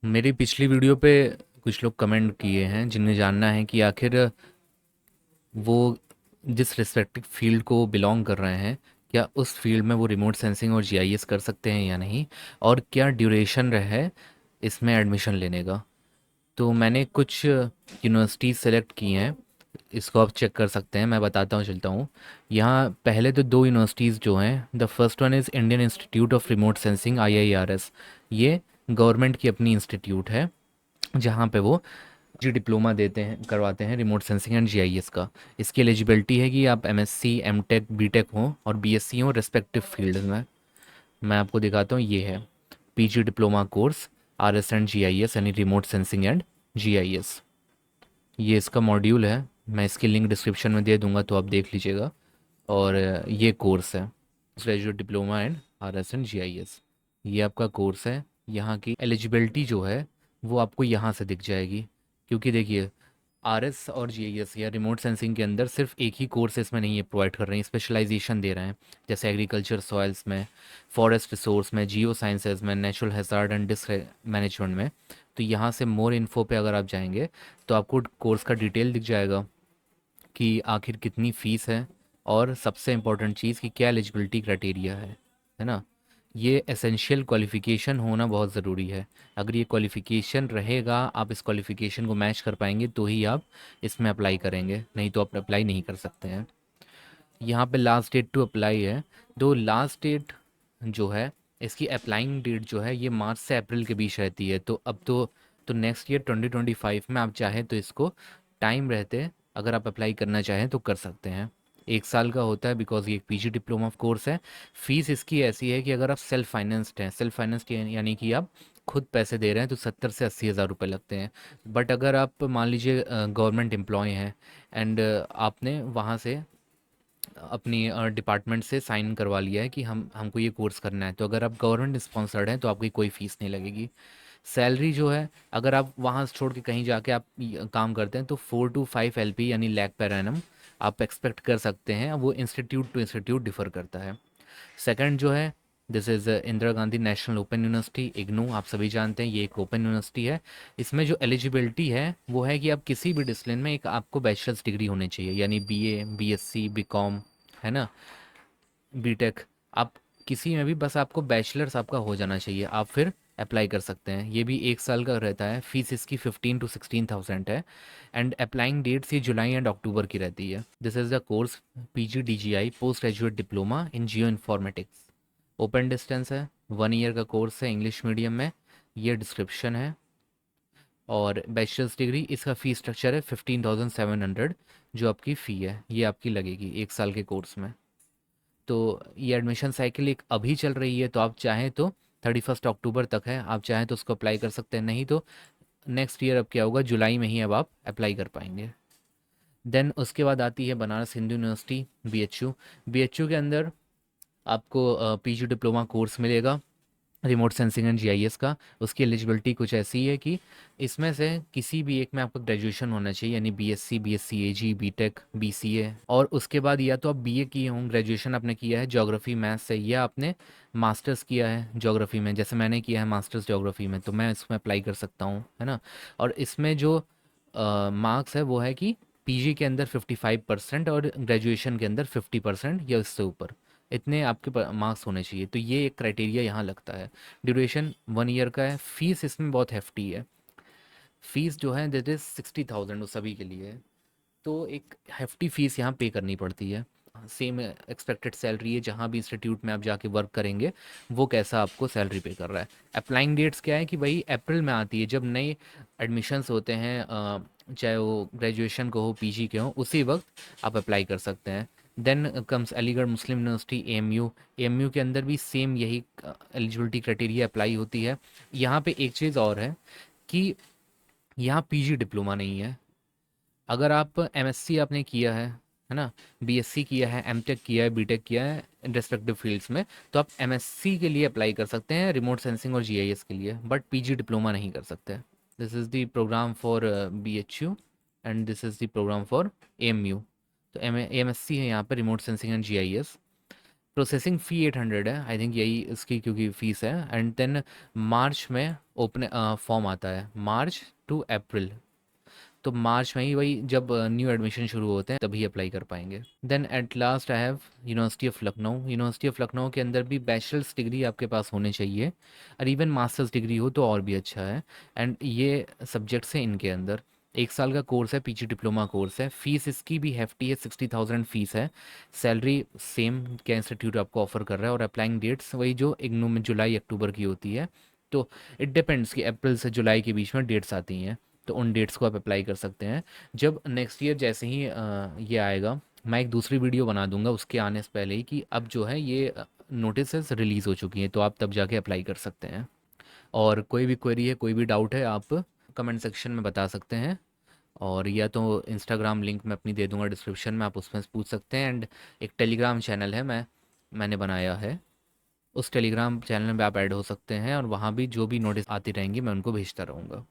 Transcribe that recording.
मेरी पिछली वीडियो पे कुछ लोग कमेंट किए हैं जिन्हें जानना है कि आखिर वो जिस रिस्पेक्टिव फील्ड को बिलोंग कर रहे हैं, क्या उस फील्ड में वो रिमोट सेंसिंग और जीआईएस कर सकते हैं या नहीं, और क्या ड्यूरेशन है इसमें एडमिशन लेने का। तो मैंने कुछ यूनिवर्सिटीज़ सेलेक्ट की हैं। इसको आप चेक कर सकते हैं, मैं बताता हूँ चलता हूँ। यहाँ पहले तो दो यूनिवर्सिटीज़ जो हैं, the first one is Indian institute of remote sensing IIRS। ये गवर्नमेंट की अपनी इंस्टीट्यूट है, जहाँ पे वो जी डिप्लोमा देते हैं, करवाते हैं रिमोट सेंसिंग एंड जीआईएस का। इसकी एलिजिबिलिटी है कि आप MSc MTech BTech हों और BSc हों रेस्पेक्टिव फील्ड में। मैं आपको दिखाता हूँ, ये है PG diploma course RS and GIS यानी रिमोट सेंसिंग एंड GIS। ये इसका मॉड्यूल है, मैं इसकी लिंक डिस्क्रिप्शन में दे दूंगा तो आप देख लीजिएगा। और ये कोर्स है graduate diploma and RS and GIS। ये आपका कोर्स है। यहाँ की एलिजिबिलिटी जो है वो आपको यहाँ से दिख जाएगी, क्योंकि देखिए RS और GIS या रिमोट सेंसिंग के अंदर सिर्फ एक ही कोर्स इसमें नहीं है प्रोवाइड कर रहे हैं, स्पेशलाइजेशन दे रहे हैं। जैसे एग्रीकल्चर सॉइल्स में, फॉरेस्ट रिसोर्स में, जियो साइंसेज में, natural hazard and disc management में। तो यहाँ से मोर इन्फो पे अगर आप जाएंगे तो आपको कोर्स का डिटेल दिख जाएगा कि आखिर कितनी फ़ीस है, और सबसे इम्पोर्टेंट चीज़ कि क्या एलिजिबिलिटी क्राइटेरिया है ना। ये एसेंशियल क्वालिफ़िकेशन होना बहुत ज़रूरी है। अगर ये क्वालिफ़िकेशन रहेगा, आप इस क्वालिफ़िकेशन को मैच कर पाएंगे तो ही आप इसमें अप्लाई करेंगे, नहीं तो आप अप्लाई नहीं कर सकते हैं। यहाँ पे लास्ट डेट टू अप्लाई है। दो लास्ट डेट जो है, इसकी अप्लाइंग डेट जो है ये मार्च से अप्रैल के बीच रहती है। तो अब तो नेक्स्ट ईयर 2025 में आप चाहें तो इसको टाइम रहते अगर आप अप्लाई करना चाहें तो कर सकते हैं। एक साल का होता है, बिकॉज ये एक PG डिप्लोमा कोर्स है। फीस इसकी ऐसी है कि अगर आप सेल्फ फाइनेंस्ड हैं, सेल्फ फाइनेंस्ड यानी कि आप खुद पैसे दे रहे हैं, तो 70 से 80 हज़ार रुपये लगते हैं। बट अगर आप मान लीजिए गवर्नमेंट एम्प्लॉय हैं एंड आपने वहाँ से अपनी डिपार्टमेंट से साइन करवा लिया है कि हमको ये कोर्स करना है, तो अगर आप गवर्नमेंट स्पॉन्सर्ड हैं तो आपकी कोई फ़ीस नहीं लगेगी। सैलरी जो है, अगर आप वहाँ से छोड़ के कहीं जाके आप काम करते हैं तो 4 to 5 LP यानी लैख per annum आप एक्सपेक्ट कर सकते हैं। वो इंस्टीट्यूट टू इंस्टीट्यूट डिफ़र करता है। सेकंड जो है, this is Indira Gandhi national open university IGNOU। आप सभी जानते हैं ये एक ओपन यूनिवर्सिटी है। इसमें जो एलिजिबिलिटी है वो है कि आप किसी भी डिसिप्लिन में एक आपको बैचलर्स डिग्री होनी चाहिए, यानी BA BSc BCom, है ना, BTech। आप किसी में भी बस आपको बैचलर्स आपका हो जाना चाहिए, आप फिर अप्लाई कर सकते हैं। ये भी एक साल का रहता है। फीस इसकी 15 to 16,000 है। एंड अप्लाइंग डेट्स ये जुलाई एंड अक्टूबर की रहती है। This is the course PGDGI post graduate diploma in geo informatics. Open distance है, 1 ईयर का कोर्स है, इंग्लिश मीडियम में। ये डिस्क्रिप्शन है। और बैचलर्स डिग्री इसका फ़ी स्ट्रक्चर है 15,700, जो आपकी फ़ी है ये आपकी लगेगी एक साल के कोर्स में। तो ये एडमिशन साइकिल एक अभी चल रही है, तो आप चाहें तो 31 अक्टूबर तक है, आप चाहें तो उसको अप्लाई कर सकते हैं, नहीं तो नेक्स्ट ईयर अब क्या होगा, जुलाई में ही अब आप अप्लाई कर पाएंगे। देन उसके बाद आती है Banaras Hindu university BHU। BHU के अंदर आपको PG डिप्लोमा कोर्स मिलेगा रिमोट सेंसिंग एंड GIS का। उसकी एलिजिबिलिटी कुछ ऐसी है कि इसमें से किसी भी एक में आपका ग्रेजुएशन होना चाहिए, यानी BSc BSc AG BTech BCA। और उसके बाद या तो आप BA किए हों, ग्रेजुएशन आपने किया है ज्योग्राफी मैथ्स से, या आपने मास्टर्स किया है ज्योग्राफी में, जैसे मैंने किया है मास्टर्स ज्योग्राफी में, तो मैं इसमें अप्लाई कर सकता हूँ, है ना। और इसमें जो मार्क्स है वो है कि PG के अंदर 55% और ग्रेजुएशन के अंदर 50% या उससे ऊपर, इतने आपके मार्क्स होने चाहिए। तो ये एक क्राइटेरिया यहाँ लगता है। ड्यूरेशन 1 ईयर का है। फीस इसमें बहुत hefty है। फीस जो है दैट इज़ 60,000 वो सभी के लिए है। तो एक hefty फीस यहाँ पे करनी पड़ती है। सेम एक्सपेक्टेड सैलरी है जहाँ भी इंस्टीट्यूट में आप जाके वर्क करेंगे, वो कैसा आपको सैलरी पे कर रहा है। अप्लाइंग डेट्स क्या है कि वही अप्रैल में आती है, जब नए एडमिशन्स होते हैं, चाहे वो ग्रेजुएशन को हो PG के हो, उसी वक्त आप अप्लाई कर सकते हैं। देन कम्स अलीगढ़ मुस्लिम यूनिवर्सिटी AMU। AMU के अंदर भी सेम यही एलिजिबिलिटी क्राइटेरिया अप्लाई होती है। यहाँ पे एक चीज़ और है कि यहाँ PG डिप्लोमा नहीं है। अगर आप MSc आपने किया है ना, BSc किया है, MTech किया है, BTech किया है इन रेस्पेक्टिव फील्ड्स में, तो आप MSc के लिए अप्लाई कर सकते हैं रिमोट सेंसिंग और GIS के लिए, बट PG डिप्लोमा नहीं कर सकते। This is the program for BHU and this is the program for AMU। तो MSc है यहाँ पर remote sensing and GIS। Processing fee 800 है आई थिंक, यही इसकी क्योंकि फ़ीस है। एंड देन मार्च में ओपन फॉर्म आता है, मार्च टू अप्रैल। तो मार्च में ही वही जब न्यू एडमिशन शुरू होते हैं तभी अप्लाई कर पाएंगे। Then at last I have university of Lucknow. University of Lucknow के अंदर भी बैचलर्स डिग्री आपके पास होनी चाहिए, और इवन मास्टर्स डिग्री हो तो और भी अच्छा है। एंड ये सब्जेक्ट्स हैं इनके अंदर। 1 साल का कोर्स है, पीजी डिप्लोमा कोर्स है। फीस इसकी भी hefty है, 60,000 फीस है। सैलरी सेम क्या इंस्टीट्यूट आपको ऑफर कर रहा है, और अप्लाइंग डेट्स वही जो इग्नू में जुलाई अक्टूबर की होती है। तो इट डिपेंड्स कि अप्रैल से जुलाई के बीच में डेट्स आती हैं, तो उन डेट्स को आप अप्लाई कर सकते हैं। जब नेक्स्ट ईयर जैसे ही ये आएगा, मैं एक दूसरी वीडियो बना दूंगा उसके आने से पहले ही कि अब जो है ये नोटिस रिलीज़ हो चुकी हैं, तो आप तब जाके अप्लाई कर सकते हैं। और कोई भी क्वेरी है, कोई भी डाउट है, आप कमेंट सेक्शन में बता सकते हैं। और या तो इंस्टाग्राम लिंक मैं अपनी दे दूंगा डिस्क्रिप्शन में, आप उसमें से पूछ सकते हैं। एंड एक टेलीग्राम चैनल है मैंने बनाया है, उस टेलीग्राम चैनल में आप ऐड हो सकते हैं, और वहाँ भी जो भी नोटिस आती रहेंगी मैं उनको भेजता रहूँगा।